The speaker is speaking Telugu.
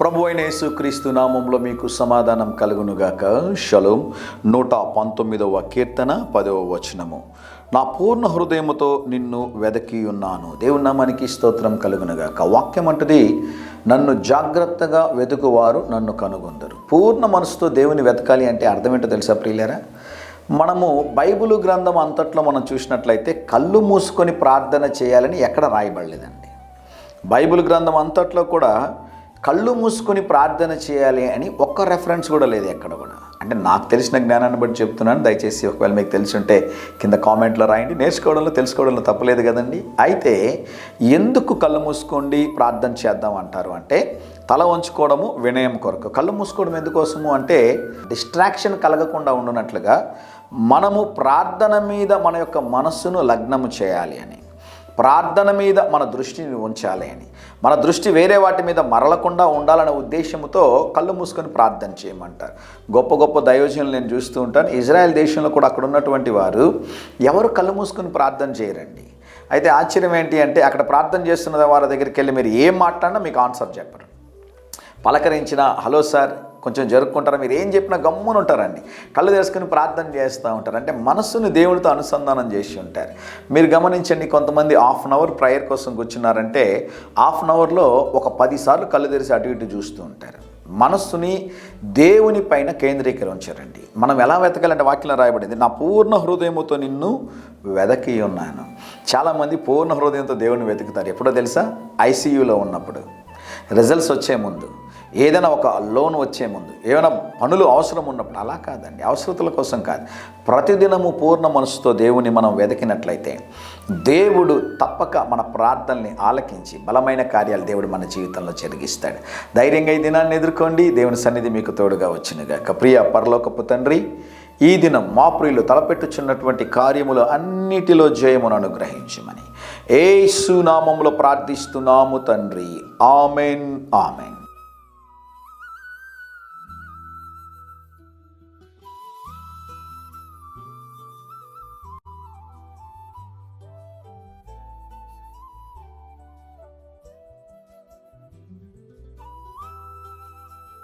ప్రభు అయిన యేసుక్రీస్తు నామంలో మీకు సమాధానం కలుగునుగాక. షలోం. 119వ కీర్తన 10వ వచనము. నా పూర్ణ హృదయముతో నిన్ను వెదకి ఉన్నాను. దేవుని నామానికి స్తోత్రం కలుగునుగాక. వాక్యం అంటది, నన్ను జాగ్రత్తగా వెతుకువారు నన్ను కనుగొందరు. పూర్ణ మనసుతో దేవుని వెతకాలి అంటే అర్థం ఏంటో తెలుసా ప్రియులారా? మనము బైబిలు గ్రంథం అంతట్లో మనం చూసినట్లయితే కళ్ళు మూసుకొని ప్రార్థన చేయాలని ఎక్కడ రాయబడలేదండి. బైబిల్ గ్రంథం అంతట్లో కూడా కళ్ళు మూసుకొని ప్రార్థన చేయాలి అని ఒక్క రెఫరెన్స్ కూడా లేదు ఎక్కడ కూడా. అంటే నాకు తెలిసిన జ్ఞానాన్ని బట్టి చెప్తున్నాను. దయచేసి ఒకవేళ మీకు తెలిసి ఉంటే కింద కామెంట్లో రాయండి. నేర్చుకోవడంలో తెలుసుకోవడంలో తప్పలేదు కదండి. అయితే ఎందుకు కళ్ళు మూసుకోండి ప్రార్థన చేద్దాం అంటారు అంటే, తల వంచుకోవడము వినయం కొరకు. కళ్ళు మూసుకోవడం ఎందుకోసము అంటే డిస్ట్రాక్షన్ కలగకుండా ఉండునట్లుగా మనము ప్రార్థన మీద మన యొక్క మనస్సును లగ్నము చేయాలి అని, ప్రార్థన మీద మన దృష్టిని ఉంచాలి అని, మన దృష్టి వేరే వాటి మీద మరలకుండా ఉండాలనే ఉద్దేశంతో కళ్ళు మూసుకొని ప్రార్థన చేయమంటారు. గొప్ప గొప్ప దైవజనులు నేను చూస్తూ ఉంటాను. ఇజ్రాయెల్ దేశంలో కూడా అక్కడ ఉన్నటువంటి వారు ఎవరు కళ్ళు మూసుకొని ప్రార్థన చేయరండి. అయితే ఆశ్చర్యం ఏంటి అంటే, అక్కడ ప్రార్థన చేస్తున్న వారి దగ్గరికి వెళ్ళి మీరు ఏం మాట్లాడినా మీకు ఆన్సర్ చెప్పరు. పలకరించిన హలో సార్ కొంచెం జరుపుకుంటారా, మీరు ఏం చెప్పినా గమ్మున ఉంటారండి. కళ్ళు తెరుచుకొని ప్రార్థన చేస్తూ ఉంటారు. అంటే మనస్సును దేవుడితో అనుసంధానం చేసి ఉంటారు. మీరు గమనించండి, కొంతమంది హాఫ్ అన్ అవర్ ప్రేయర్ కోసం కూర్చున్నారంటే హాఫ్ అన్ అవర్లో ఒక 10 సార్లు కళ్ళు తెరిచి అటు ఇటు చూస్తూ ఉంటారు. మనస్సుని దేవుని పైన కేంద్రీకరించారండి. మనం ఎలా వెతకాలంటే వాక్యంలో రాయబడింది, నా పూర్ణ హృదయముతో నిన్ను వెదకి ఉన్నాను. చాలామంది పూర్ణ హృదయంతో దేవుని వెతుకుతారు. ఎప్పుడో తెలుసా? ఐసీయూలో ఉన్నప్పుడు, రిజల్ట్స్ వచ్చే ముందు, ఏదైనా ఒక లోన్ వచ్చే ముందు, ఏమైనా పనులు అవసరం ఉన్నప్పుడు. అలా కాదండి, అవసరతల కోసం కాదు. ప్రతిదినము పూర్ణ మనసుతో దేవుని మనం వెతికినట్లయితే దేవుడు తప్పక మన ప్రార్థనల్ని ఆలకించి బలమైన కార్యాలు దేవుడు మన జీవితంలో జరిగిస్తాడు. ధైర్యంగా ఈ దినాన్ని ఎదుర్కోండి. దేవుని సన్నిధి మీకు తోడుగా వచ్చినగాక. ప్రియ పరలోకపు తండ్రి, ఈ దినం మా ప్రియులు తలపెట్టుచున్నటువంటి కార్యములు అన్నిటిలో జయమును అనుగ్రహించమని యేసు నామములో ప్రార్థిస్తున్నాము తండ్రి. Amen, amen.